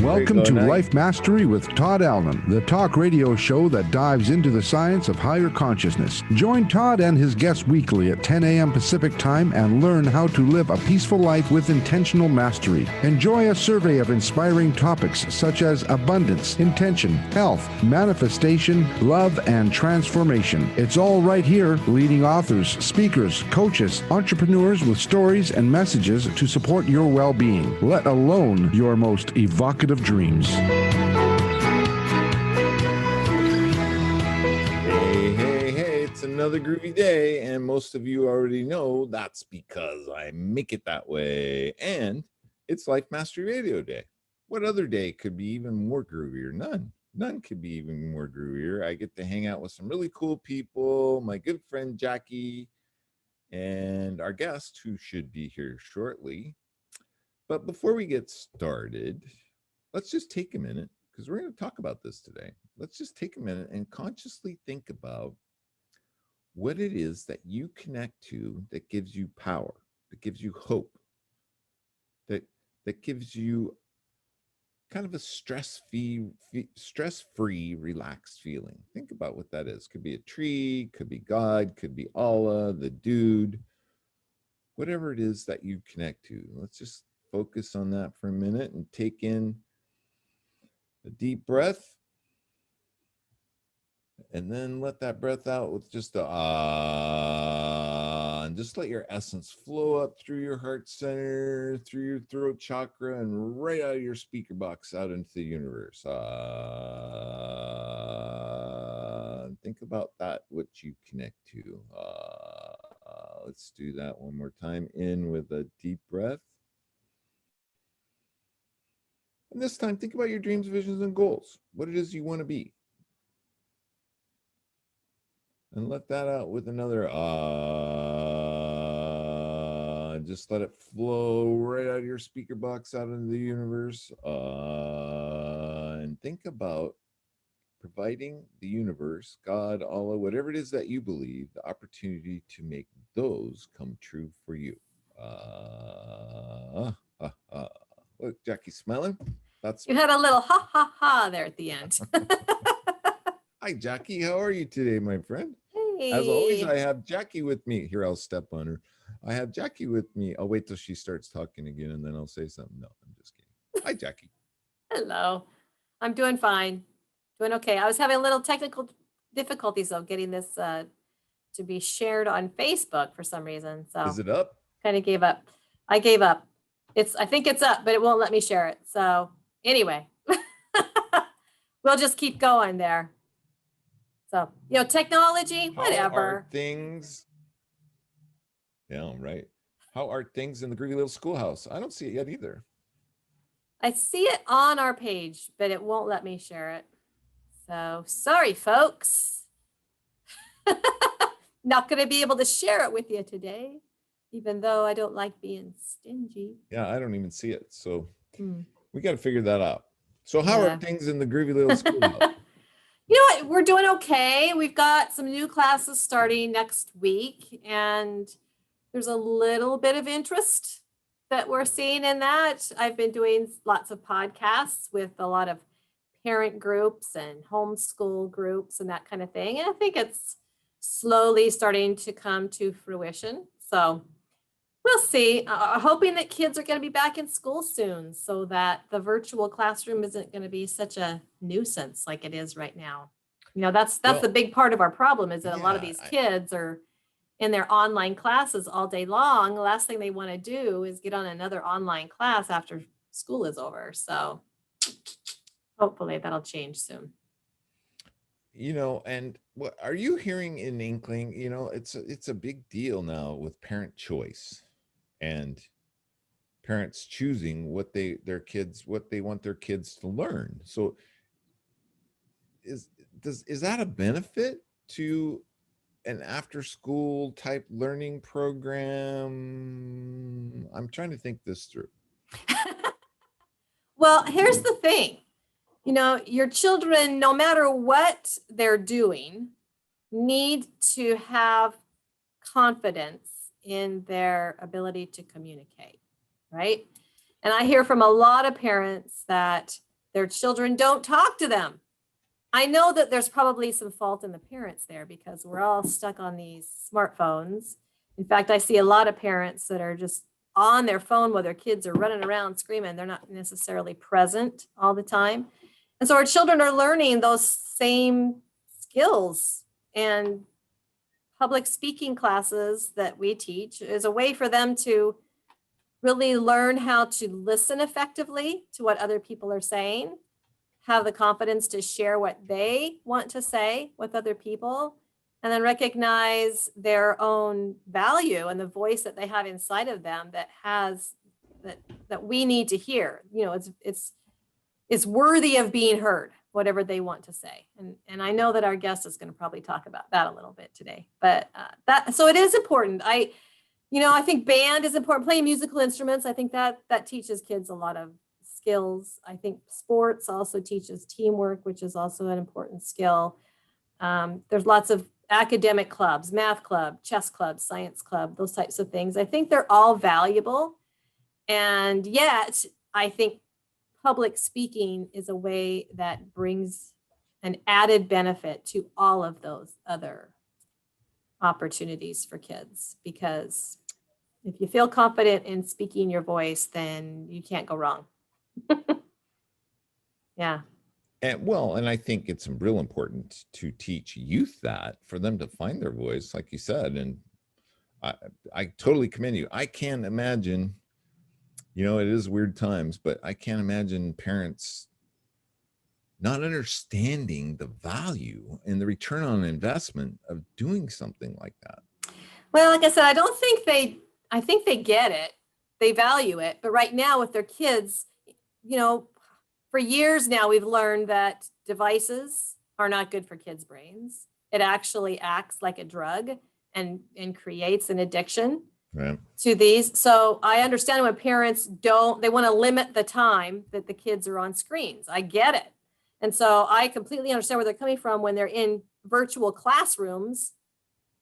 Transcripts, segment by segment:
Welcome to Life Mastery with Todd Allen, the talk radio show that dives into the science of higher consciousness. Join Todd and his guests weekly at 10 a.m. Pacific Time and learn how to live a peaceful life with intentional mastery. Enjoy a survey of inspiring topics such as abundance, intention, health, manifestation, love, and transformation. It's all right here. Leading authors, speakers, coaches, entrepreneurs with stories and messages to support your well-being, let alone your most evocative dreams. Hey, it's another groovy day, and most of you already know that's because I make it that way. And it's Life Mastery Radio Day. What other day could be even more groovier? None could be even more groovier. I get to hang out with some really cool people, my good friend Jackie, and our guest, who should be here shortly. But before we get started, let's just take a minute, because we're going to talk about this today. Let's just take a minute and consciously think about what it is that you connect to that gives you power, that gives you hope, that gives you kind of a stress-free, relaxed feeling. Think about what that is. Could be a tree, could be God, could be Allah, the dude, whatever it is that you connect to. Let's just focus on that for a minute and take in a deep breath, and then let that breath out with just a ah, and just let your essence flow up through your heart center, through your throat chakra, and right out of your speaker box out into the universe. Think about that, what you connect to. Let's do that one more time. In with a deep breath. And this time, think about your dreams, visions, and goals. What it is you want to be. And let that out with another just let it flow right out of your speaker box out into the universe. And think about providing the universe, God, Allah, whatever it is that you believe, the opportunity to make those come true for you. Look, Jackie's smiling. You had a little ha ha ha there at the end. Hi, Jackie. How are you today, my friend? Hey. As always, I have Jackie with me. Here, I'll step on her. I have Jackie with me. I'll wait till she starts talking again, and then I'll say something. No, I'm just kidding. Hi, Jackie. Hello. I'm doing fine. Doing okay. I was having a little technical difficulties, though, getting this to be shared on Facebook for some reason. So is it up? Kind of gave up. I gave up. I think it's up, but it won't let me share it. So anyway, we'll just keep going there. So, technology, whatever. How are things? Yeah, right. How are things in the groovy little schoolhouse? I don't see it yet either. I see it on our page, but it won't let me share it. So sorry, folks. Not going to be able to share it with you today, even though I don't like being stingy. Yeah, I don't even see it. So we got to figure that out. So how are things in the groovy little schoolhouse? You know what? We're doing okay. We've got some new classes starting next week, and there's a little bit of interest that we're seeing in that. I've been doing lots of podcasts with a lot of parent groups and homeschool groups and that kind of thing. And I think it's slowly starting to come to fruition. So we'll see. Hoping that kids are going to be back in school soon so that the virtual classroom isn't going to be such a nuisance like it is right now. That's the big part of our problem is that a lot of these kids are in their online classes all day long. The last thing they want to do is get on another online class after school is over. So hopefully that'll change soon. And what are you hearing in inkling? It's a big deal now with parent choice and parents choosing what they want their kids to learn. So is that a benefit to an after school type learning program? I'm trying to think this through. Well, here's the thing. Your children, no matter what they're doing, need to have confidence in their ability to communicate, right? And I hear from a lot of parents that their children don't talk to them. I know that there's probably some fault in the parents there because we're all stuck on these smartphones. In fact, I see a lot of parents that are just on their phone while their kids are running around screaming. They're not necessarily present all the time. And so our children are learning those same skills, and public speaking classes that we teach is a way for them to really learn how to listen effectively to what other people are saying, have the confidence to share what they want to say with other people, and then recognize their own value and the voice that they have inside of them that has that we need to hear. You know, it's worthy of being heard, whatever they want to say. And I know that our guest is going to probably talk about that a little bit today, but so it is important. I think band is important, playing musical instruments. I think that teaches kids a lot of skills. I think sports also teaches teamwork, which is also an important skill. There's lots of academic clubs, math club, chess club, science club, those types of things. I think they're all valuable. And yet, I think public speaking is a way that brings an added benefit to all of those other opportunities for kids, because if you feel confident in speaking your voice, then you can't go wrong. Yeah. And I think it's real important to teach youth that, for them to find their voice, like you said. And I totally commend you. I can't imagine, it is weird times, but I can't imagine parents not understanding the value and the return on investment of doing something like that. Well, like I said, I think they get it. They value it. But right now with their kids, for years now, we've learned that devices are not good for kids' brains. It actually acts like a drug and creates an addiction to these. So I understand when parents they want to limit the time that the kids are on screens. I get it. And so I completely understand where they're coming from when they're in virtual classrooms,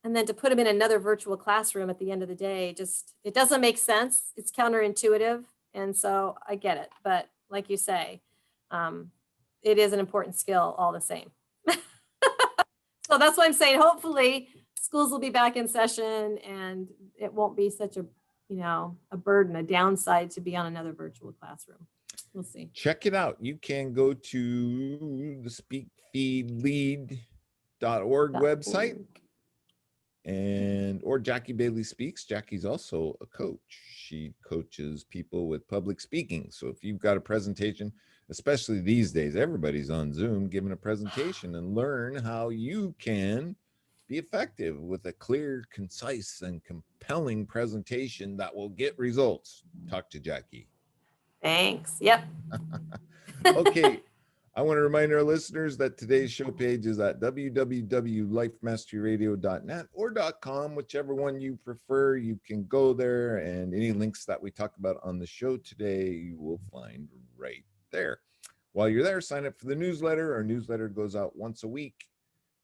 and then to put them in another virtual classroom at the end of the day, it doesn't make sense. It's counterintuitive. And so I get it. But like you say, it is an important skill all the same. So that's why I'm saying, hopefully schools will be back in session and it won't be such a burden, a downside to be on another virtual classroom. We'll see. Check it out. You can go to the speakfeedlead.org website or Jackie Bailey Speaks. Jackie's also a coach. She coaches people with public speaking. So if you've got a presentation, especially these days, everybody's on Zoom giving a presentation, and learn how you can be effective with a clear, concise, and compelling presentation that will get results. Talk to Jackie. Thanks. Yep. Okay. I want to remind our listeners that today's show page is at www.lifemasteryradio.net or .com, whichever one you prefer. You can go there, and any links that we talk about on the show today, you will find right there. While you're there, sign up for the newsletter. Our newsletter goes out once a week.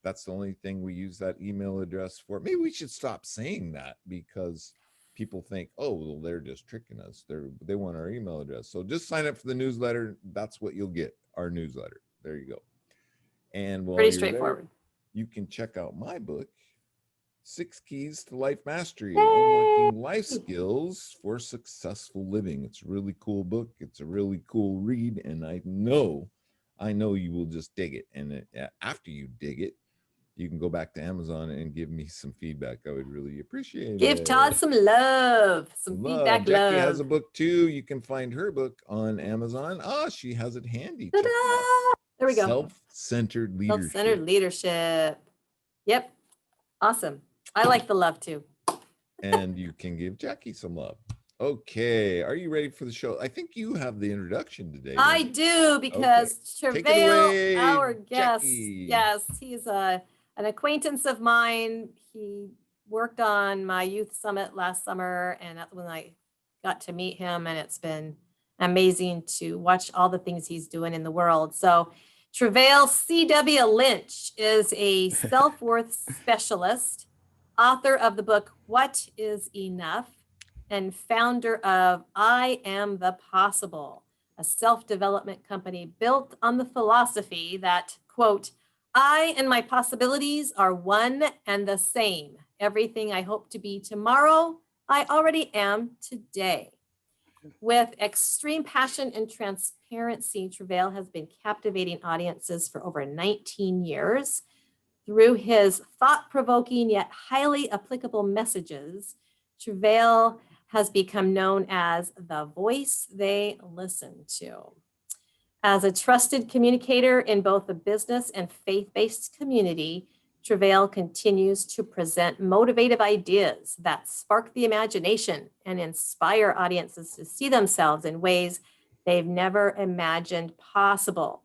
That's the only thing we use that email address for. Maybe we should stop saying that, because people think, oh, well, they're just tricking us. They want our email address. So just sign up for the newsletter. That's what you'll get, our newsletter. There you go. And while pretty you're straightforward. there, you can check out my book, 6 Keys to Life Mastery, Unlocking Life Skills for Successful Living. It's a really cool book. It's a really cool read. And I know you will just dig it. And after you dig it, you can go back to Amazon and give me some feedback. I would really appreciate it. Give Todd some love, feedback. Jackie has a book too. You can find her book on Amazon. She has it handy. Ta-da! There we go. Self-centered leadership. Self-centered leadership. Yep. Awesome. I like the love too. And you can give Jackie some love. Okay. Are you ready for the show? I think you have the introduction today. I do, because Treveal, our guest, Jackie. Yes, he's an acquaintance of mine. He worked on my youth summit last summer, and that's when I got to meet him, and it's been amazing to watch all the things he's doing in the world. So Treveal C.W. Lynch is a self-worth specialist, author of the book, What is Enough? And founder of I Am the Possible, a a self-development company built on the philosophy that, quote, I and my possibilities are one and the same. Everything I hope to be tomorrow, I already am today. With extreme passion and transparency, Treveal has been captivating audiences for over 19 years. Through his thought-provoking yet highly applicable messages, Treveal has become known as the voice they listen to. As a trusted communicator in both the business and faith-based community, Treveal continues to present motivative ideas that spark the imagination and inspire audiences to see themselves in ways they've never imagined possible.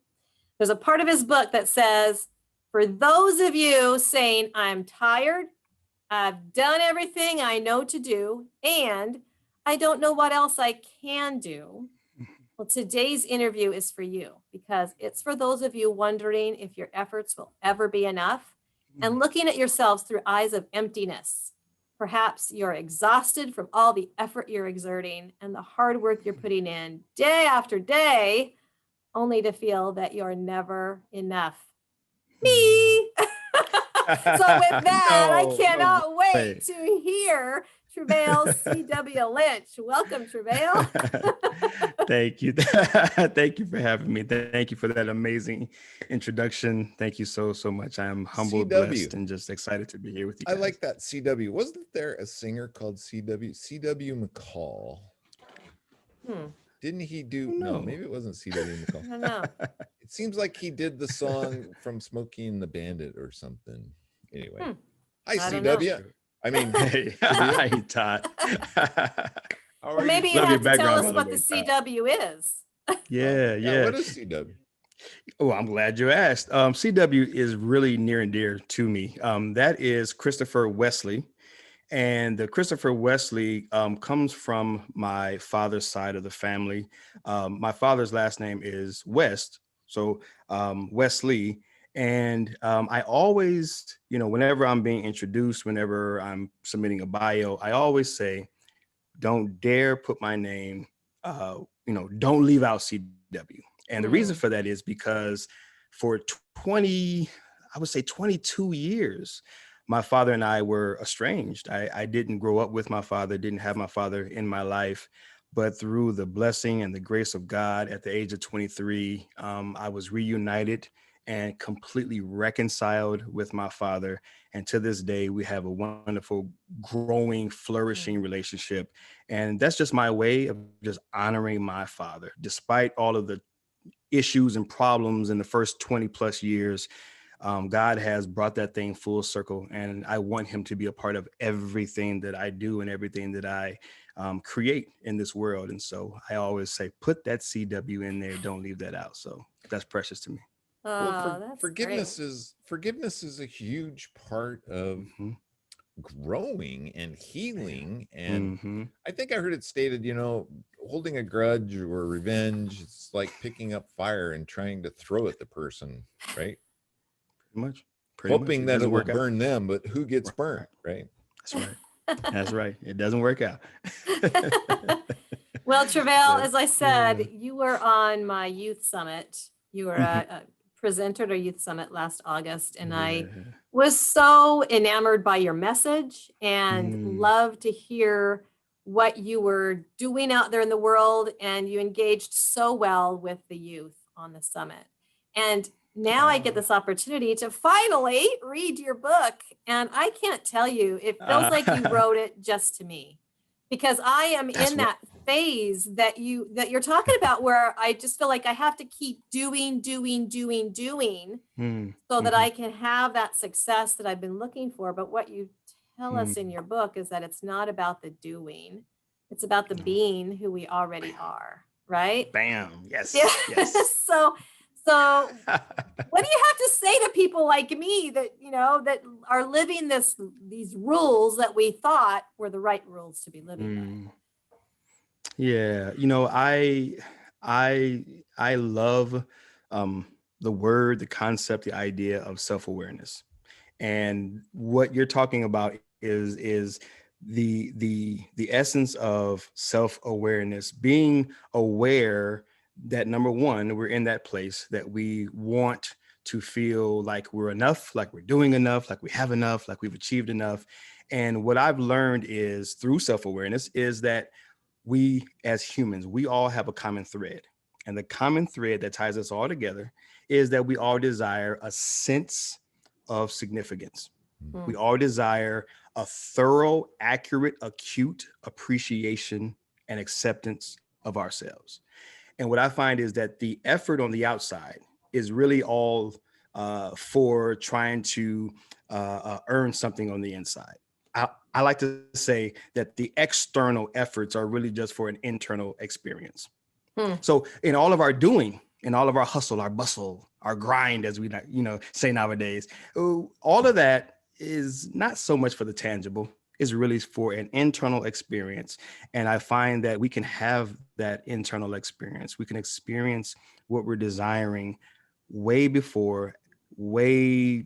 There's a part of his book that says, for those of you saying, I'm tired, I've done everything I know to do, and I don't know what else I can do, well, today's interview is for you because it's for those of you wondering if your efforts will ever be enough and looking at yourselves through eyes of emptiness. Perhaps you're exhausted from all the effort you're exerting and the hard work you're putting in day after day, only to feel that you're never enough. Me. So with that, I cannot wait to hear Treveal C.W. Lynch. Welcome, Treveal. Thank you. Thank you for having me. Thank you for that amazing introduction. Thank you so much. I am humbled, blessed, and just excited to be here with you guys. I like that CW. Wasn't there a singer called CW? CW McCall. Didn't he do? No, maybe it wasn't CW McCall. I don't know. It seems like he did the song from Smokey and the Bandit or something. Anyway, hi CW. I mean, hey, hi Todd. Well, maybe you have to tell us what the CW is. Yeah. What is CW? Oh, I'm glad you asked. CW is really near and dear to me. That is Christopher Westley. And the Christopher Westley comes from my father's side of the family. My father's last name is West, so Westley. And I always, whenever I'm being introduced, whenever I'm submitting a bio, I always say, don't dare put my name, don't leave out CW. And the reason for that is because for 22 years, my father and I were estranged. I didn't grow up with my father, didn't have my father in my life, but through the blessing and the grace of God at the age of 23, I was reunited and completely reconciled with my father. And to this day, we have a wonderful, growing, flourishing relationship. And that's just my way of just honoring my father. Despite all of the issues and problems in the first 20 plus years, God has brought that thing full circle, and I want him to be a part of everything that I do and everything that I create in this world. And so I always say, put that CW in there. Don't leave that out. So that's precious to me. Well, forgiveness is a huge part of growing and healing. And I think I heard it stated, holding a grudge or revenge, it's like picking up fire and trying to throw at the person, right? Hoping that it will burn them, but who gets burnt, right? That's right. It doesn't work out. Well, Treveal, as I said, you were on my youth summit. You were a presenter at our youth summit last August, and I was so enamored by your message and loved to hear what you were doing out there in the world, and you engaged so well with the youth on the summit. And now I get this opportunity to finally read your book, and I can't tell you, it feels like you wrote it just to me, because I am in that phase that you're talking about, where I just feel like I have to keep doing so that I can have that success that I've been looking for. But what you tell us in your book is that it's not about the doing, it's about the being who we already are, right? Bam. Yes. Yeah. Yes. So what do you have to say to people like me that, that are living these rules that we thought were the right rules to be living by? Yeah. I love the word, the concept, the idea of self-awareness. And what you're talking about is the essence of self-awareness, being aware that number one, we're in that place that we want to feel like we're enough, like we're doing enough, like we have enough, like we've achieved enough. And what I've learned is through self-awareness is that we as humans, we all have a common thread. And the common thread that ties us all together is that we all desire a sense of significance. We all desire a thorough, accurate, acute appreciation and acceptance of ourselves. And what I find is that the effort on the outside is really all for trying to earn something on the inside. I like to say that the external efforts are really just for an internal experience. So in all of our doing, in all of our hustle, our bustle, our grind, as we say nowadays, all of that is not so much for the tangible, is really for an internal experience. And I find that we can have that internal experience. We can experience what we're desiring way before we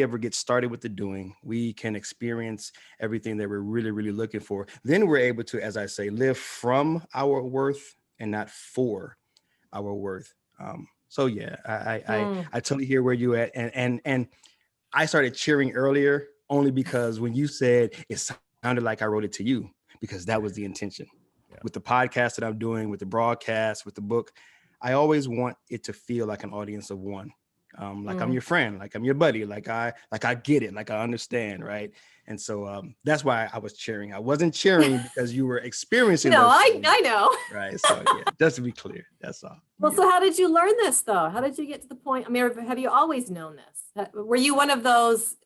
ever get started with the doing. We can experience everything that we're really, really looking for. Then we're able to, as I say, live from our worth and not for our worth. So yeah, I totally hear where you at. And I started cheering earlier only because when you said it sounded like I wrote it to you, because that was the intention. Yeah. With the podcast that I'm doing, with the broadcast, with the book, I always want it to feel like an audience of one. Like I'm your friend, like I'm your buddy, like I get it, like I understand, right? And so that's why I was cheering. I wasn't cheering because you were experiencing. No, I know. Right. So yeah, just to be clear, that's all. Well, so how did you learn this though? How did you get to the point? I mean, have you always known this? Were you one of those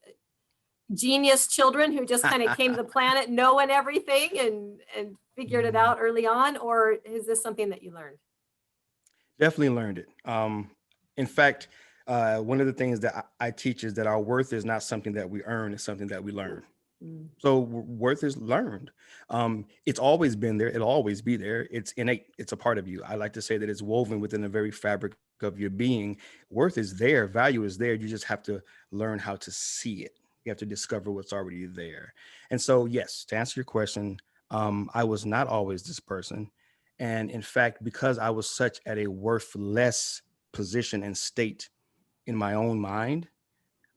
genius children who just kind of came to the planet knowing everything and figured it out early on? Or is this something that you learned? Definitely learned it. In fact, one of the things that I teach is that our worth is not something that we earn, it's something that we learn. So worth is learned. It's always been there. It'll always be there. It's innate. It's a part of you. I like to say that it's woven within the very fabric of your being. Worth is there. Value is there. You just have to learn how to see it. You have to discover what's already there. And so, yes, to answer your question, I was not always this person. And in fact, because I was such at a worthless position and state in my own mind,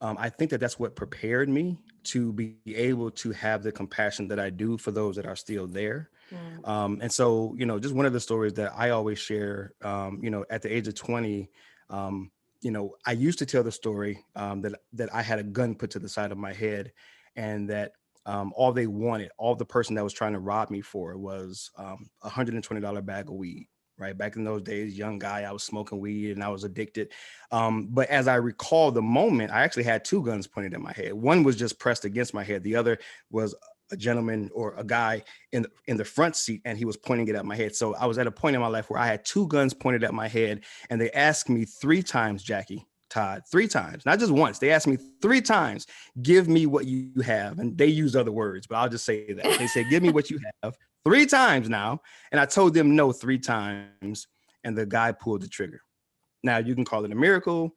I think that that's what prepared me to be able to have the compassion that I do for those that are still there. And so, just one of the stories that I always share, at the age of 20, I used to tell the story that I had a gun put to the side of my head, and that all the person that was trying to rob me for was $120 bag of weed. Right. Back in those days, young guy, I was smoking weed and I was addicted. But as I recall the moment, I actually had two guns pointed at my head. One was just pressed against my head. The other was a gentleman or a guy in the front seat, and he was pointing it at my head. So I was at a point in my life where I had two guns pointed at my head, and they asked me 3 times, Todd, 3 times, not just once. They asked me 3 times, give me what you have. And they used other words, but I'll just say that. They said, give me what you have 3 times now. And I told them no 3 times. And the guy pulled the trigger. Now you can call it a miracle,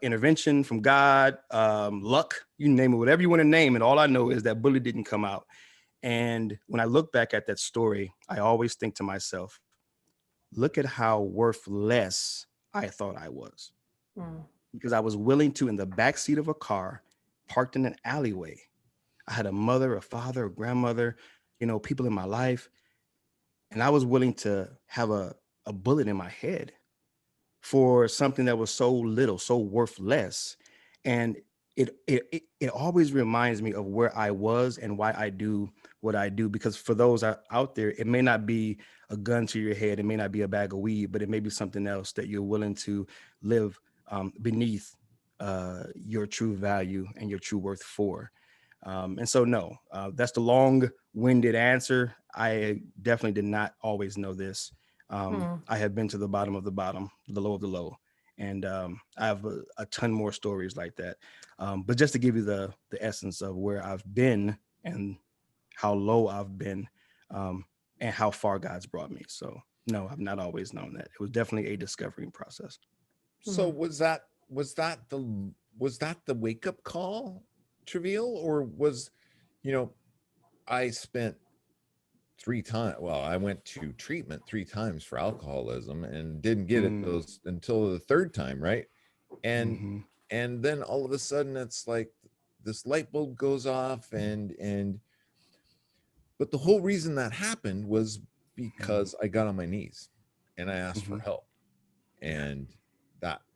intervention from God, luck, you name it, whatever you want to name it. All I know is that bullet didn't come out. And when I look back at that story, I always think to myself, look at how worthless I thought I was. Because I was willing to, in the backseat of a car parked in an alleyway. I had a mother, a father, a grandmother, people in my life. And I was willing to have a bullet in my head for something that was so little, so worthless. And it always reminds me of where I was and why I do what I do. Because for those out there, it may not be a gun to your head. It may not be a bag of weed, but it may be something else that you're willing to live beneath your true value and your true worth for. And so, no, that's the long-winded answer. I definitely did not always know this. I have been to the bottom of the bottom, the low of the low. And I have a ton more stories like that. But just to give you the essence of where I've been and how low I've been and how far God's brought me. So, no, I've not always known that. It was definitely a discovering process. So was that the wake up call, Treveal, or was, I spent 3 times. Well, I went to treatment 3 times for alcoholism and didn't get it those until the 3rd time, right? And Mm-hmm. and then all of a sudden it's like this light bulb goes off, and but the whole reason that happened was because I got on my knees and I asked for Mm-hmm. help, and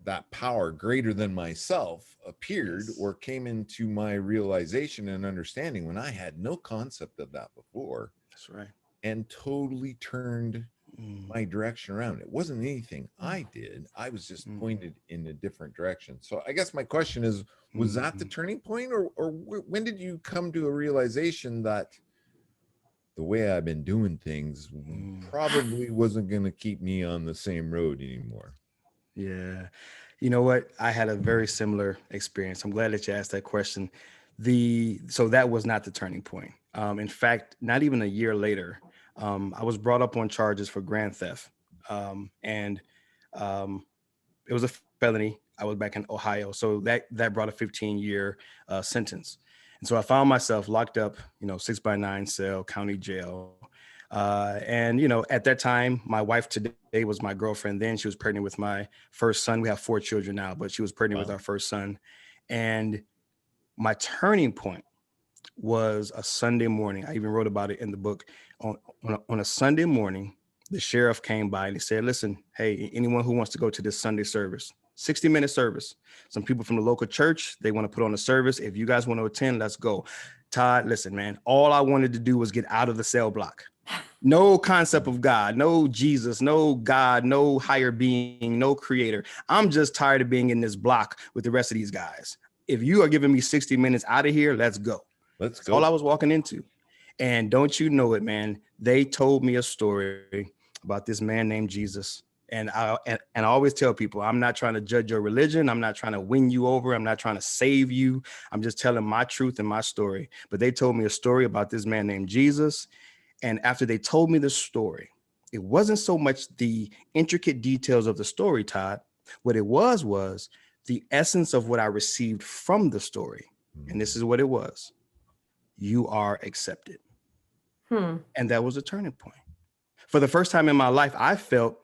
that power greater than myself appeared Yes. or came into my realization and understanding when I had no concept of that before, That's right. and totally turned Mm-hmm. my direction around. It wasn't anything I did. I was just pointed in a different direction. So I guess my question is, was that the turning point, or when did you come to a realization that the way I've been doing things probably wasn't going to keep me on the same road anymore? Yeah. You know what? I had a very similar experience. I'm glad that you asked that question. So that was not the turning point. In fact, not even a year later, I was brought up on charges for grand theft. And it was a felony. I was back in Ohio. So that brought a 15-year sentence. And so I found myself locked up, 6x9 cell, county jail. And, at that time, my wife today was my girlfriend. Then she was pregnant with my first son. We have 4 children now, but she was pregnant with our first son. And my turning point was a Sunday morning. I even wrote about it in the book. On a Sunday morning, the sheriff came by and he said, listen, hey, anyone who wants to go to this Sunday service, 60-minute service. Some people from the local church, they want to put on a service. If you guys want to attend, let's go. Todd, listen, man, all I wanted to do was get out of the cell block. No concept of God, no Jesus, no God, no higher being, no creator. I'm just tired of being in this block with the rest of these guys. If you are giving me 60 minutes out of here, let's go. Let's That's go. all I was walking into. And don't you know it, man? They told me a story about this man named Jesus. And I always tell people, I'm not trying to judge your religion. I'm not trying to win you over. I'm not trying to save you. I'm just telling my truth and my story. But they told me a story about this man named Jesus. And after they told me the story, it wasn't so much the intricate details of the story, Todd. What it was the essence of what I received from the story. And this is what it was. You are accepted. And that was a turning point. For the first time in my life, I felt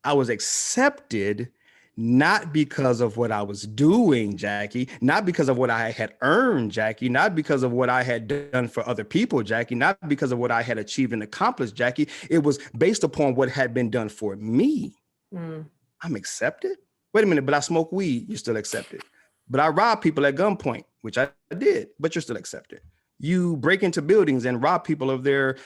I was accepted, not because of what I was doing, Jackie, not because of what I had earned, Jackie, not because of what I had done for other people, Jackie, not because of what I had achieved and accomplished, Jackie. It was based upon what had been done for me. I'm accepted. Wait a minute, but I smoke weed, you're still accepted. But I rob people at gunpoint, which I did, but you're still accepted. You break into buildings and rob people of their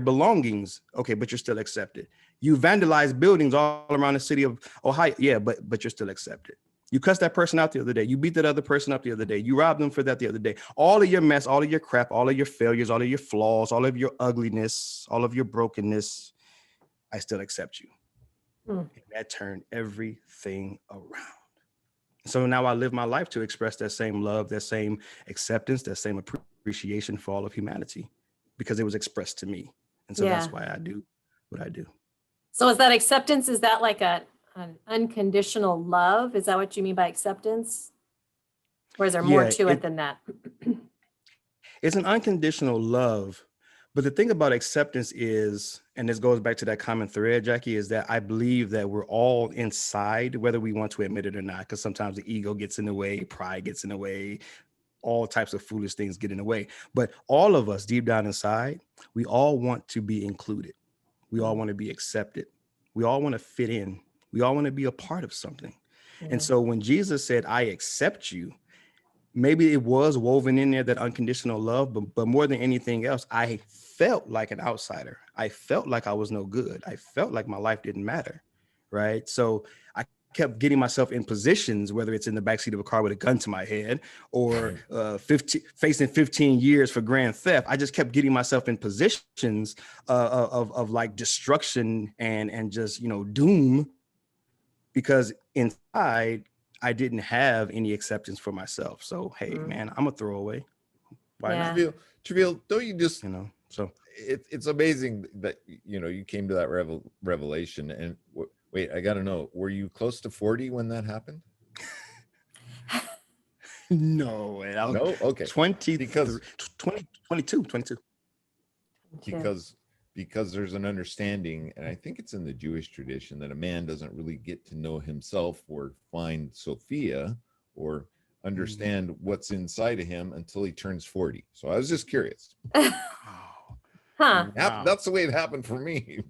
belongings. Okay, but you're still accepted. You vandalize buildings all around the city of Ohio. Yeah, but you're still accepted. You cussed that person out the other day. You beat that other person up the other day. You robbed them for that the other day. All of your mess, all of your crap, all of your failures, all of your flaws, all of your ugliness, all of your brokenness, I still accept you. And that turned everything around. So now I live my life to express that same love, that same acceptance, that same appreciation for all of humanity, because it was expressed to me. And so that's why I do what I do. So is that acceptance? Is that like an unconditional love? Is that what you mean by acceptance? Or is there more to it than that? It's an unconditional love. But the thing about acceptance is, and this goes back to that common thread, Jackie, is that I believe that we're all inside, whether we want to admit it or not, because sometimes the ego gets in the way, pride gets in the way, all types of foolish things get in the way. But all of us deep down inside, we all want to be included. We all want to be accepted. We all want to fit in. We all want to be a part of something. And so when Jesus said, I accept you, maybe it was woven in there, that unconditional love, but more than anything else, I felt like an outsider. I felt like I was no good. I felt like my life didn't matter, right? So I kept getting myself in positions, whether it's in the backseat of a car with a gun to my head or facing 15 years for grand theft. I just kept getting myself in positions of like destruction and just, doom, because inside I didn't have any acceptance for myself. So, hey, man, I'm a throwaway. Why not? Treveal, don't you just, so it's amazing that, you came to that revelation. And wait, I got to know, were you close to 40 when that happened? No, no. Okay. 22. because there's an understanding, and I think it's in the Jewish tradition, that a man doesn't really get to know himself or find Sophia or understand what's inside of him until he turns 40. So I was just curious. Huh. Wow. That's the way it happened for me.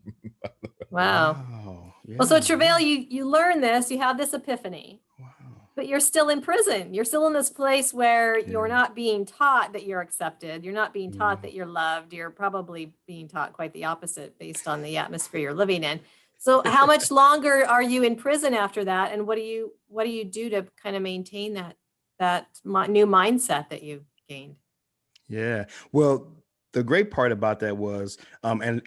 Wow. Wow. Well, so Yeah. Treveal, you learn this, you have this epiphany, Wow. but you're still in prison. You're still in this place where you're Yeah. not being taught that you're accepted. You're not being taught Yeah. that you're loved. You're probably being taught quite the opposite based on the atmosphere you're living in. So how much longer are you in prison after that? And what do you do to kind of maintain that new mindset that you gained? Yeah. Well, the great part about that was, and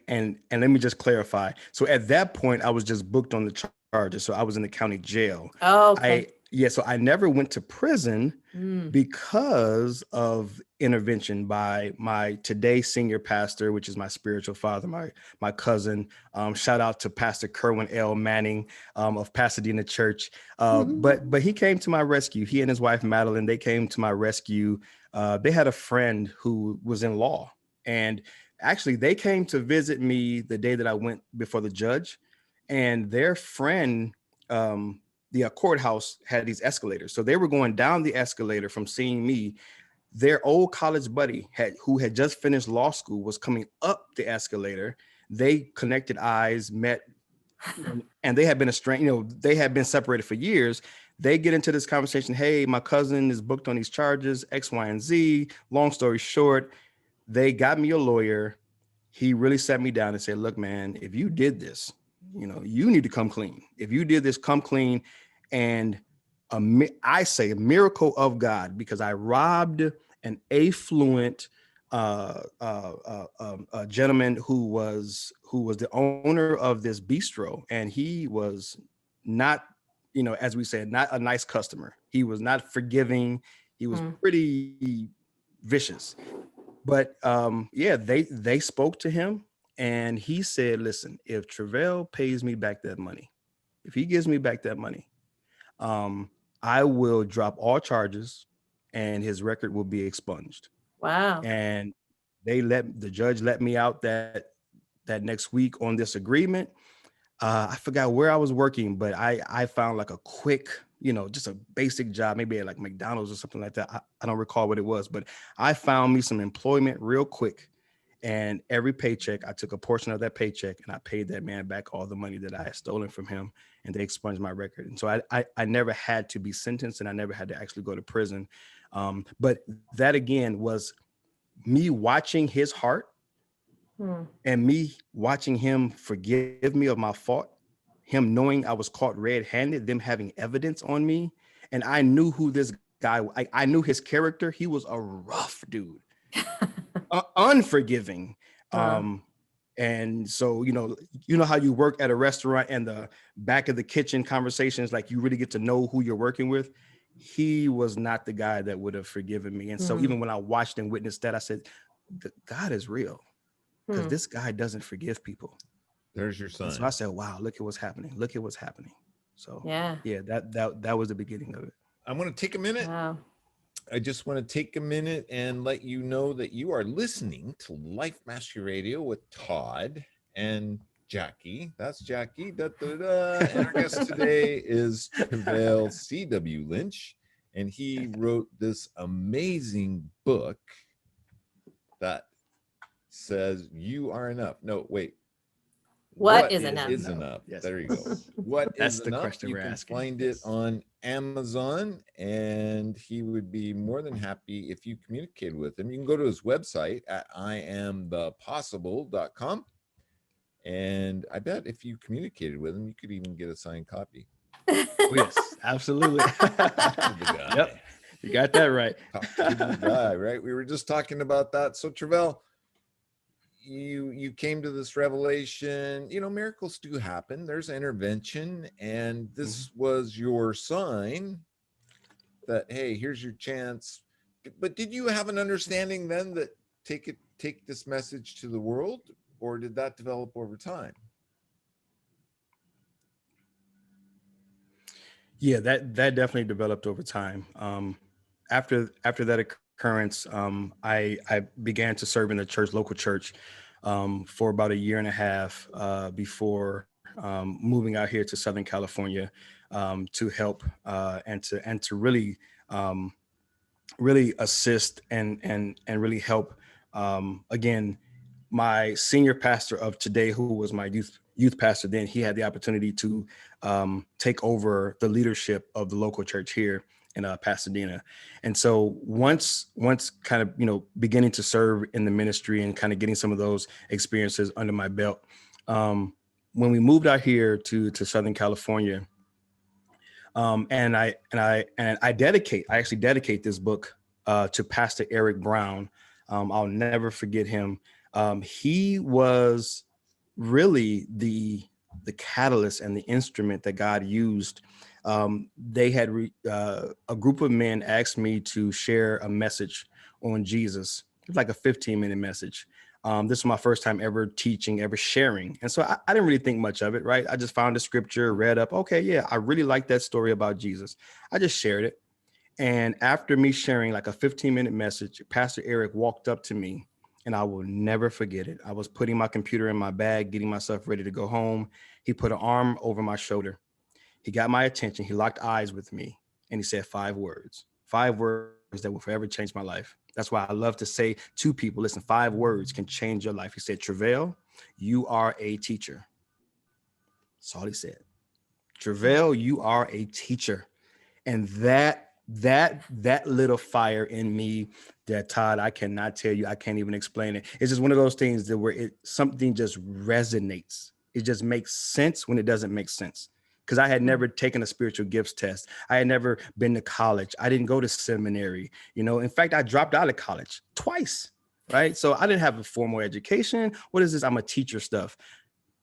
let me just clarify. So at that point, I was just booked on the charges. So I was in the county jail. Oh, okay. So I never went to prison Mm. because of intervention by my today senior pastor, which is my spiritual father, my cousin. Shout out to Pastor Kerwin L. Manning of Pasadena Church. But he came to my rescue. He and his wife Madeline, they came to my rescue. They had a friend who was in law, and actually they came to visit me the day that I went before the judge, and their friend, the courthouse had these escalators. So they were going down the escalator from seeing me. Their old college buddy who had just finished law school was coming up the escalator. They connected eyes, met, and they had been estranged, they had been separated for years. They get into this conversation. Hey, my cousin is booked on these charges, X, Y, and Z. Long story short, they got me a lawyer. He really sat me down and said, look, man, if you did this, you need to come clean. If you did this, come clean. And I say a miracle of God, because I robbed an affluent a gentleman who was the owner of this bistro, and he was not, as we said, not a nice customer. He was not forgiving. He was pretty vicious. But they spoke to him, and he said, listen, if Treveal pays me back that money, if he gives me back that money, I will drop all charges and his record will be expunged. Wow. And the judge let me out that next week on this agreement. I forgot where I was working, but I found like a quick, just a basic job, maybe at like McDonald's or something like that. I don't recall what it was, but I found me some employment real quick. And every paycheck, I took a portion of that paycheck and I paid that man back all the money that I had stolen from him, and they expunged my record. And so I never had to be sentenced, and I never had to actually go to prison. But that again was me watching his heart and me watching him forgive me of my fault, him knowing I was caught red-handed, them having evidence on me. And I knew who this guy, I knew his character. He was a rough dude. Unforgiving. And so, how you work at a restaurant and the back of the kitchen conversations, like you really get to know who you're working with. He was not the guy that would have forgiven me. And so even when I watched and witnessed that, I said, God is real, because this guy doesn't forgive people. There's your son. And so I said, wow, look at what's happening. Look at what's happening. So yeah, that was the beginning of it. I want to take a minute. Wow. I just want to take a minute and let you know that you are listening to Life Mastery Radio with Todd and Jackie. That's Jackie. Da, da, da. And our guest today is Treveal C.W. Lynch, and he wrote this amazing book that says you are enough. No, wait. What is enough? Is enough. Yes. There you go. What That's is the enough? question You we're can asking. find it on Amazon, and he would be more than happy if you communicated with him. You can go to his website at iamthepossible.com, and I bet if you communicated with him, you could even get a signed copy. Oh, yes, absolutely. Yep, you got that right. Talk to the guy, right? We were just talking about that. So Treveal, you came to this revelation. Miracles do happen. There's intervention, and this was your sign that, hey, here's your chance. But did you have an understanding then that take this message to the world, or did that develop over time? Yeah, that definitely developed over time. After that occurrence, I began to serve in the local church. for about a year and a half before moving out here to Southern California to help and to really really assist and really help. Again, my senior pastor of today, who was my youth pastor then, he had the opportunity to take over the leadership of the local church here in Pasadena. And so once kind of, beginning to serve in the ministry and kind of getting some of those experiences under my belt, when we moved out here to Southern California, and I actually dedicate this book to Pastor Eric Brown. I'll never forget him. He was really the catalyst and the instrument that God used. They had a group of men asked me to share a message on Jesus. It was like a 15-minute message. This was my first time ever teaching, ever sharing. And so I didn't really think much of it, right? I just found the scripture, read up. Okay, yeah, I really like that story about Jesus. I just shared it. And after me sharing like a 15-minute message, Pastor Eric walked up to me, and I will never forget it. I was putting my computer in my bag, getting myself ready to go home. He put an arm over my shoulder. He got my attention. He locked eyes with me, and he said 5 words that will forever change my life. That's why I love to say to people, listen, 5 words can change your life. He said, Treveal, you are a teacher. That's all he said. Treveal, you are a teacher. And that lit a fire in me that, Todd, I cannot tell you, I can't even explain it. It's just one of those things that where something just resonates. It just makes sense when it doesn't make sense. Because I had never taken a spiritual gifts test. I had never been to college. I didn't go to seminary. In fact, I dropped out of college twice, right? So I didn't have a formal education. What is this? I'm a teacher stuff.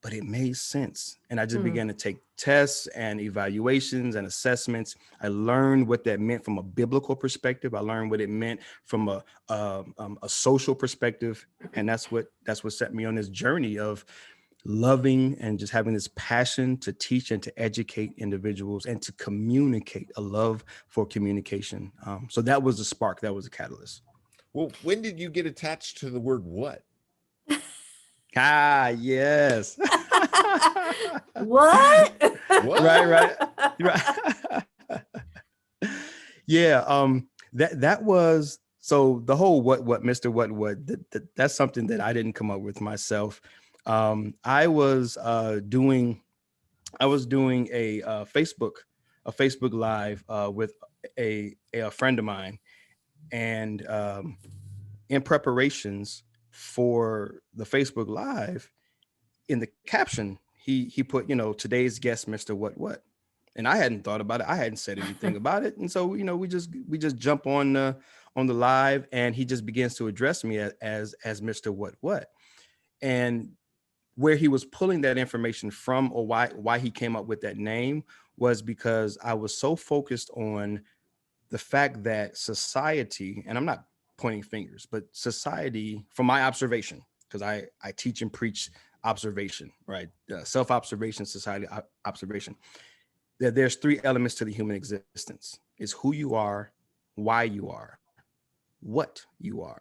But it made sense. And I just began to take tests and evaluations and assessments. I learned what that meant from a biblical perspective. I learned what it meant from a social perspective. And that's what set me on this journey of loving and just having this passion to teach and to educate individuals and to communicate, a love for communication. So that was the spark. That was the catalyst. Well, when did you get attached to the word what? Yes. What? What? Right. Yeah. That was, so the whole what Mr. What, that's something that I didn't come up with myself. I was doing a Facebook Live with a friend of mine, and in preparations for the Facebook Live, in the caption he put, today's guest, Mr. What, and I hadn't thought about it. I hadn't said anything about it, and so we just jump on the live, and he just begins to address me as Mr. What, and where he was pulling that information from, or why he came up with that name, was because I was so focused on the fact that society, and I'm not pointing fingers, but society, from my observation, because I teach and preach observation, right? Self-observation, society observation. That there's 3 elements to the human existence. It's who you are, why you are, what you are.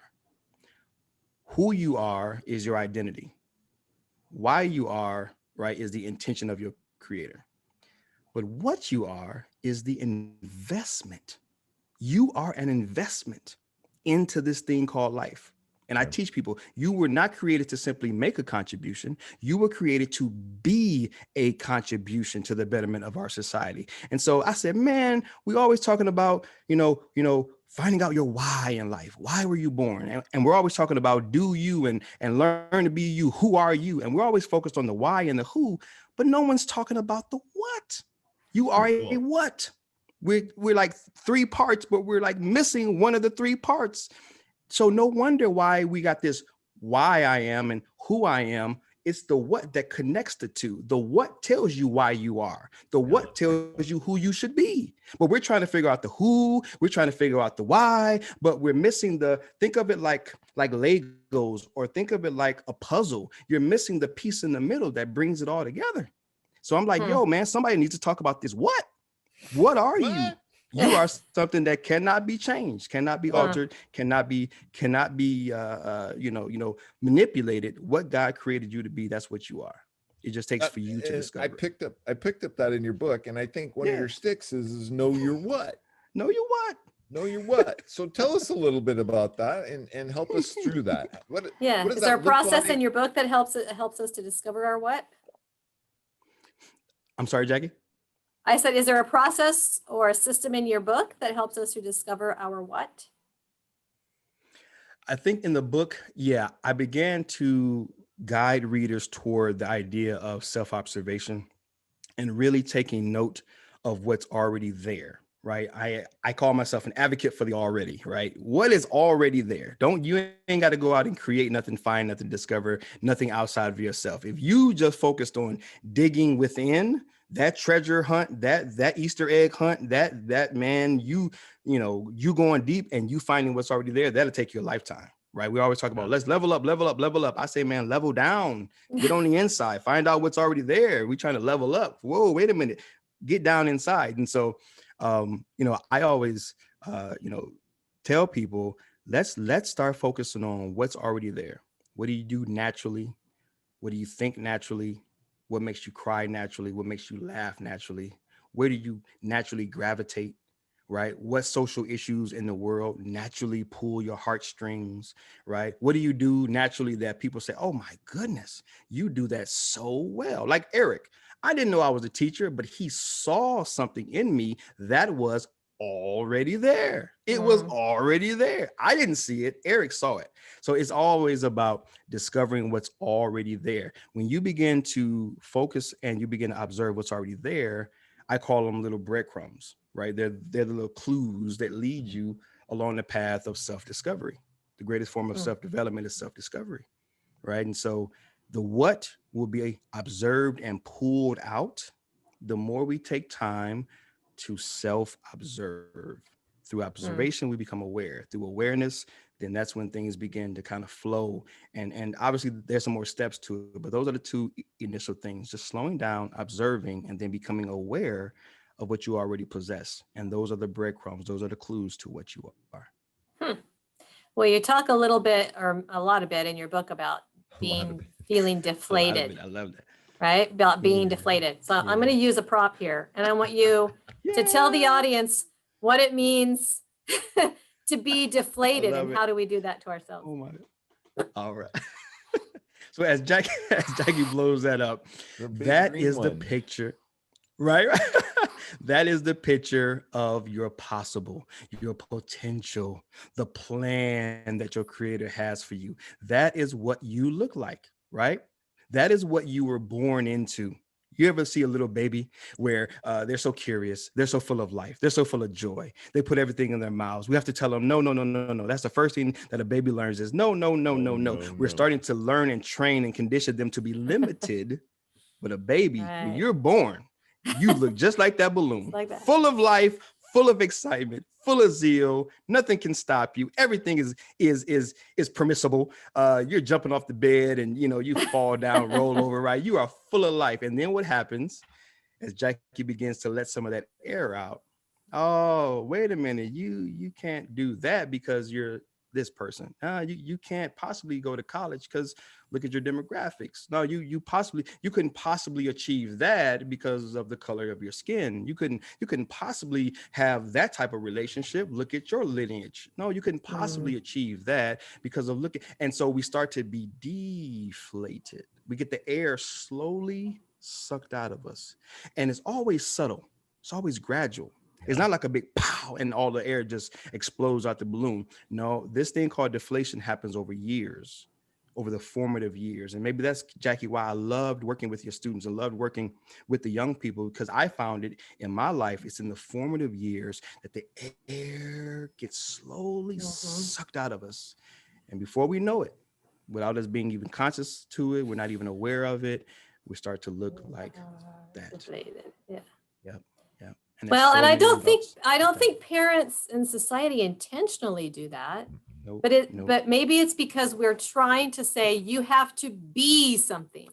Who you are is your identity. Why you are, right, is the intention of your creator. But what you are is the investment. You are an investment into this thing called life. And I teach people, you were not created to simply make a contribution. You were created to be a contribution to the betterment of our society. And so I said, man, we always talking about, finding out your why in life. Why were you born? And we're always talking about do you and learn to be you. Who are you? And we're always focused on the why and the who, but no one's talking about the what. You are a what? We're like 3 parts, but we're like missing one of the 3 parts. So no wonder why we got this why I am and who I am. It's the what that connects the 2. The what tells you why you are. The what tells you who you should be. But we're trying to figure out the who, we're trying to figure out the why, but we're missing think of it like Legos, or think of it like a puzzle. You're missing the piece in the middle that brings it all together. So I'm like, yo, man, somebody needs to talk about this. What are you? You are something that cannot be changed, cannot be Uh, altered, cannot be manipulated. What God created you to be, that's what you are. It just takes for you to And discover it. I picked up that in your book, and I think one of Yeah. your sticks is know your what. Know you what? Know your what. So tell us a little bit about that and help us through that. What yeah. does Is there a that look process in like? your book that helps us to discover our what? I'm sorry, Jackie. I said, is there a process or a system in your book that helps us to discover our what? I think in the book, yeah, I began to guide readers toward the idea of self-observation and really taking note of what's already there, right? I call myself an advocate for the already, right? What is already there? You ain't got to go out and create nothing, find nothing, discover nothing outside of yourself. If you just focused on digging within that treasure hunt, that Easter egg hunt, that man, you going deep and you finding what's already there, that'll take you a lifetime. Right. We always talk about let's level up, level up, level up. I say, man, level down, get on the inside, find out what's already there. We trying to level up. Whoa, wait a minute, get down inside. And so, I always, tell people, let's start focusing on what's already there. What do you do naturally? What do you think naturally? What makes you cry naturally? What makes you laugh naturally? Where do you naturally gravitate? Right? What social issues in the world naturally pull your heartstrings, right? What do you do naturally that people say, oh my goodness, you do that so well? Like Eric, I didn't know I was a teacher, but he saw something in me that was already there. It was already there. I didn't see it. Eric saw it. So it's always about discovering what's already there. When you begin to focus and you begin to observe what's already there, I call them little breadcrumbs, right? They're the little clues that lead you along the path of self-discovery. The greatest form of self-development is self-discovery, right? And so the what will be observed and pulled out the more we take time to self-observe. Through observation, we become aware. Through awareness, then that's when things begin to kind of flow. And obviously there's some more steps to it, but those are the two initial things, just slowing down, observing, and then becoming aware of what you already possess. And those are the breadcrumbs. Those are the clues to what you are. Well, you talk a little bit or a lot of bit in your book about feeling deflated. I love that. Right? About being deflated. So I'm going to use a prop here and I want you to tell the audience what it means to be deflated and how do we do that to ourselves? Oh my. All right. So as Jackie blows that up, that is the picture, right? That is the picture of your possible, your potential, the plan that your creator has for you. That is what you look like, right? That is what you were born into. You ever see a little baby where they're so curious, they're so full of life, they're so full of joy, they put everything in their mouths. We have to tell them, no. That's the first thing that a baby learns is no. We're starting to learn and train and condition them to be limited. But a baby, when you're born, you look just like that balloon, like that. Full of life, full of excitement, full of zeal. Nothing can stop you. Everything is permissible. You're jumping off the bed and you fall down, roll over, right? You are full of life. And then what happens as Jackie begins to let some of that air out? Oh, wait a minute. You can't do that because you're this person. You can't possibly go to college because look at your demographics. No, you couldn't possibly achieve that because of the color of your skin. You couldn't possibly have that type of relationship. Look at your lineage. No, you couldn't possibly achieve that because of and so we start to be deflated. We get the air slowly sucked out of us. And it's always subtle. It's always gradual. It's not like a big pow and all the air just explodes out the balloon. No, this thing called deflation happens over years, over the formative years. And maybe that's, Jackie, why I loved working with your students. I loved working with the young people because I found it in my life. It's in the formative years that the air gets slowly sucked out of us. And before we know it, without us being even conscious to it, we're not even aware of it, we start to look like that. Deflated. Yeah. Yep. Well, and I don't think parents in society intentionally do that. Nope. But maybe it's because we're trying to say you have to be something.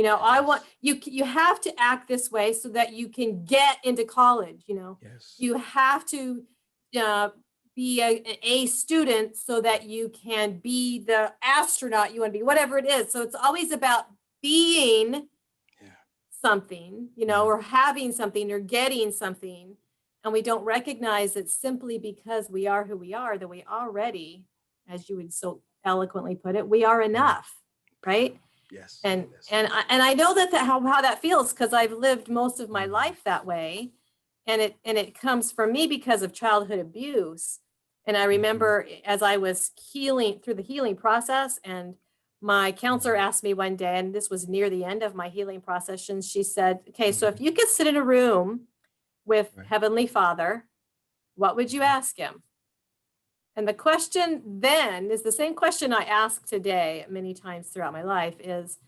You know, I want you have to act this way so that you can get into college. You know, Yes. you have to be an A student so that you can be the astronaut you want to be, whatever it is. So it's always about being something, you know, or having something or getting something. And we don't recognize it simply because we are who we are, that we already, as you would so eloquently put it, we are enough, right? Yes. And Yes. and I know that how that feels because I've lived most of my life that way. And it comes from me because of childhood abuse. And I remember as I was healing through the healing process, and my counselor asked me one day, and this was near the end of my healing process, and she said, okay, so if you could sit in a room with Heavenly Father, what would you ask him? And the question then is the same question I ask today many times throughout my life is,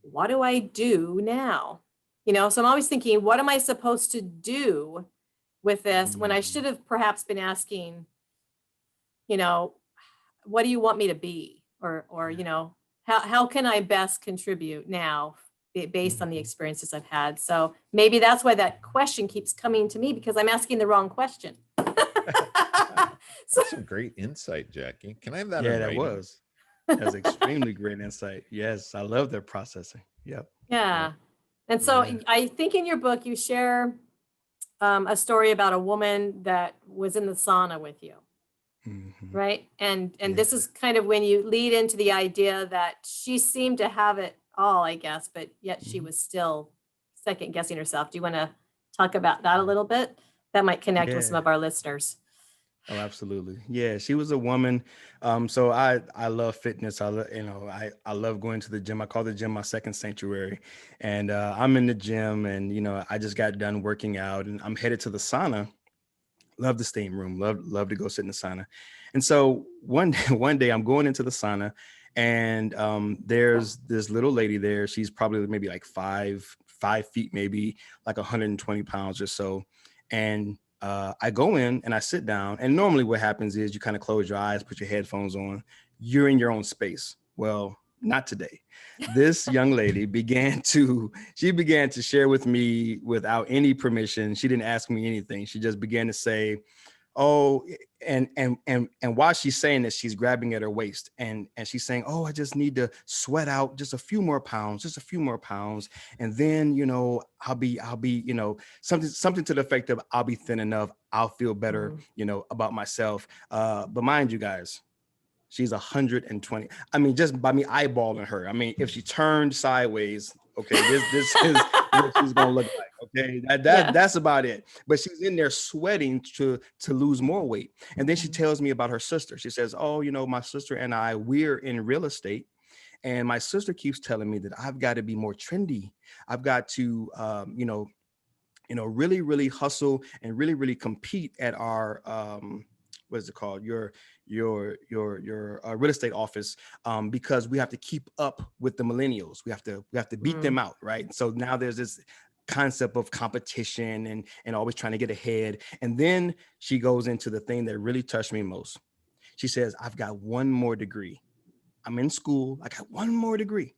what do I do now? You know, so I'm always thinking, what am I supposed to do with this when I should have perhaps been asking, you know, what do you want me to be? Or you know, how can I best contribute now based on the experiences I've had? So maybe that's why that question keeps coming to me, because I'm asking the wrong question. That's some great insight, Jackie. Can I have that? Yeah, in that writing? was. That's extremely great insight. Yes, I love their processing. Yep. Yeah. And so I think in your book, you share a story about a woman that was in the sauna with you. Right. And this is kind of when you lead into the idea that she seemed to have it all, I guess, but yet she was still second guessing herself. Do you want to talk about that a little bit? That might connect with some of our listeners. Oh, absolutely. Yeah, she was a woman. So I love fitness. I love going to the gym. I call the gym my second sanctuary. And I'm in the gym, and I just got done working out, and I'm headed to the sauna. Love the steam room. Love to go sit in the sauna. And so one day I'm going into the sauna, and there's this little lady there. She's probably maybe like 5 feet, maybe like 120 pounds or so. And I go in and I sit down, and normally what happens is you kind of close your eyes, put your headphones on, you're in your own space. Well, not today. This young lady began to share with me without any permission. She didn't ask me anything. She just began to say, oh, and while she's saying this, she's grabbing at her waist, and she's saying, oh, I just need to sweat out just a few more pounds, and then I'll be something to the effect of, I'll be thin enough, I'll feel better about myself. But mind you guys, she's 120. I mean, just by me eyeballing her, I mean, if she turned sideways, okay, this is what she's gonna look like. Okay, that's about it. But she's in there sweating to lose more weight. And then she tells me about her sister. She says, oh, my sister and I, we're in real estate. And my sister keeps telling me that I've got to be more trendy. I've got to, really, really hustle and really, really compete at our, what is it called? Your real estate office, because we have to keep up with the millennials. We have to beat them out, right? So now there's this concept of competition and always trying to get ahead. And then she goes into the thing that really touched me most. She says, I've got one more degree. I'm in school. I got one more degree.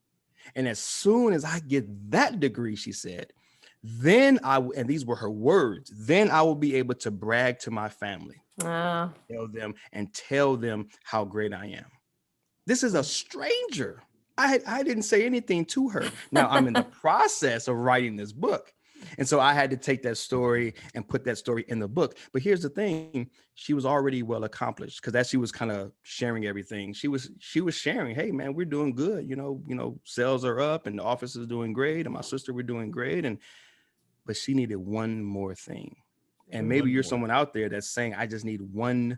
And as soon as I get that degree, she said, then and these were her words, then I will be able to brag to my family, tell them how great I am. This is a stranger. I didn't say anything to her. Now I'm in the process of writing this book. And so I had to take that story and put that story in the book. But here's the thing, she was already well accomplished, because as she was kind of sharing everything, she was sharing, hey man, we're doing good. Sales are up and the office is doing great. And my sister, we're doing great. But she needed one more thing. And maybe you're someone out there that's saying, I just need one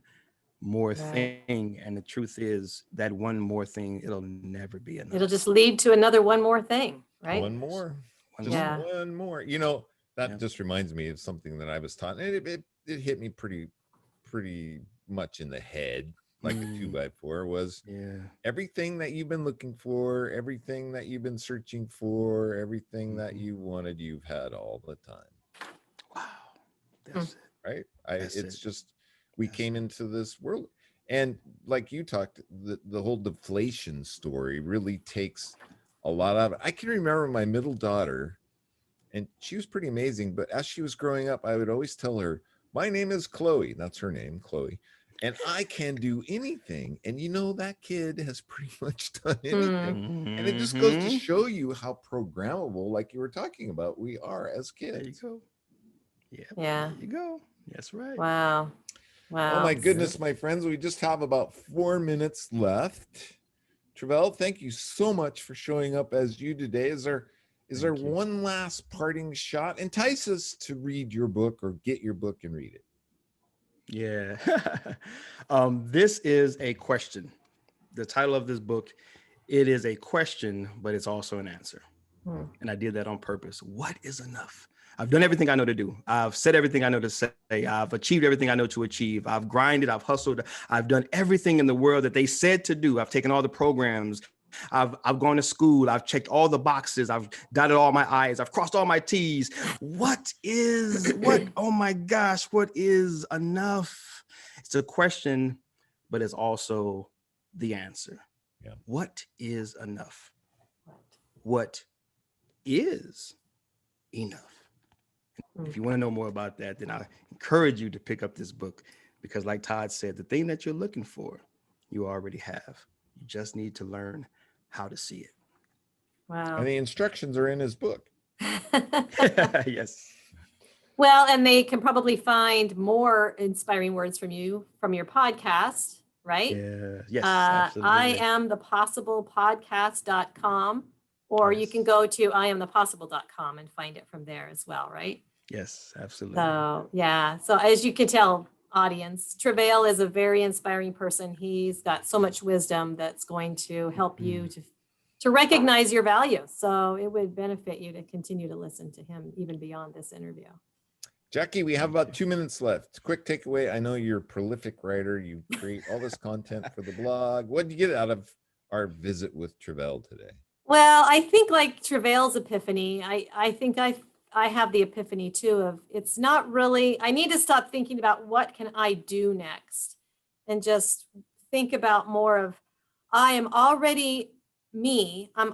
more thing. And the truth is that one more thing, it'll never be enough. It'll just lead to another one more thing, right? One more. One more. That just reminds me of something that I was taught. And it hit me pretty much in the head, like a 2x4, was everything that you've been looking for, everything that you've been searching for, everything that you wanted, you've had all the time. Wow. That's it. Right? It's just, we came into this world, and like you talked, the whole deflation story really takes a lot of it. I can remember my middle daughter, and she was pretty amazing. But as she was growing up, I would always tell her, my name is Chloe. That's her name, Chloe. And I can do anything. And you know, that kid has pretty much done anything. And it just goes to show you how programmable, like you were talking about, we are as kids. There you go. Yeah. There you go. That's right. Wow. Oh my goodness, my friends, we just have about 4 minutes left. Treveal, thank you so much for showing up as you today. Is there one last parting shot? Entice us to read your book or get your book and read it. Yeah. This is a question. The title of this book, it is a question, but it's also an answer. And I did that on purpose. What is enough? I've done everything I know to do. I've said everything I know to say. I've achieved everything I know to achieve. I've grinded. I've hustled. I've done everything in the world that they said to do. I've taken all the programs. I've gone to school. I've checked all the boxes. I've dotted all my I's. I've crossed all my T's. Oh my gosh, what is enough? It's a question, but it's also the answer. Yeah. What is enough? What is enough? If you want to know more about that, then I encourage you to pick up this book, because like Todd said, the thing that you're looking for, you already have. You just need to learn how to see it. Wow. And the instructions are in his book. Yes. Well, and they can probably find more inspiring words from you from your podcast, right? Yeah. Yes. Absolutely. iamthepossiblepodcast.com, or you can go to iamthepossible.com and find it from there as well, right? Yes, absolutely. So, yeah. So as you can tell, audience, Treveal is a very inspiring person. He's got so much wisdom that's going to help you to recognize your value. So it would benefit you to continue to listen to him even beyond this interview. Jackie, we have about 2 minutes left. Quick takeaway. I know you're a prolific writer. You create all this content for the blog. What did you get out of our visit with Treveal today? Well, I think like Treveal's epiphany, I think I have the epiphany too of it's not really, I need to stop thinking about what can I do next and just think about more of, I am already me. I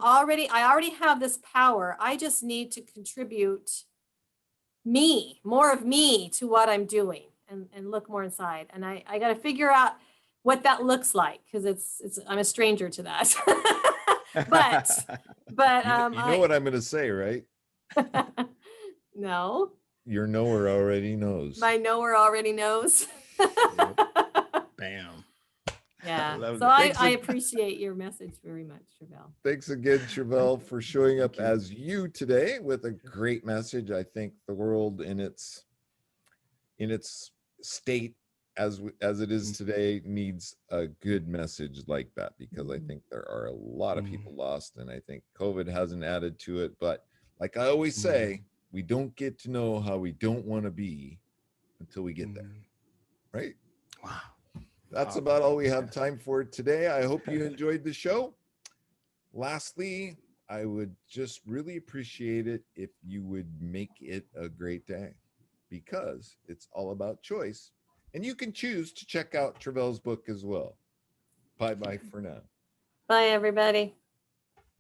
already have this power. I just need to contribute more of me to what I'm doing and look more inside. And I got to figure out what that looks like, because I'm a stranger to that. but you know what I'm going to say, right? No. Your knower already knows. My knower already knows. Bam. Yeah. So I appreciate your message very much, Treveal. Thanks again, Treveal, for showing up as you today with a great message. I think the world in its state as it is today needs a good message like that, because I think there are a lot of people lost, and I think COVID hasn't added to it. But like I always say, we don't get to know how we don't want to be until we get there. Right? Wow. That's about all we have time for today. I hope you enjoyed the show. Lastly, I would just really appreciate it if you would make it a great day, because it's all about choice. And you can choose to check out Treveal's book as well. Bye-bye for now. Bye, everybody.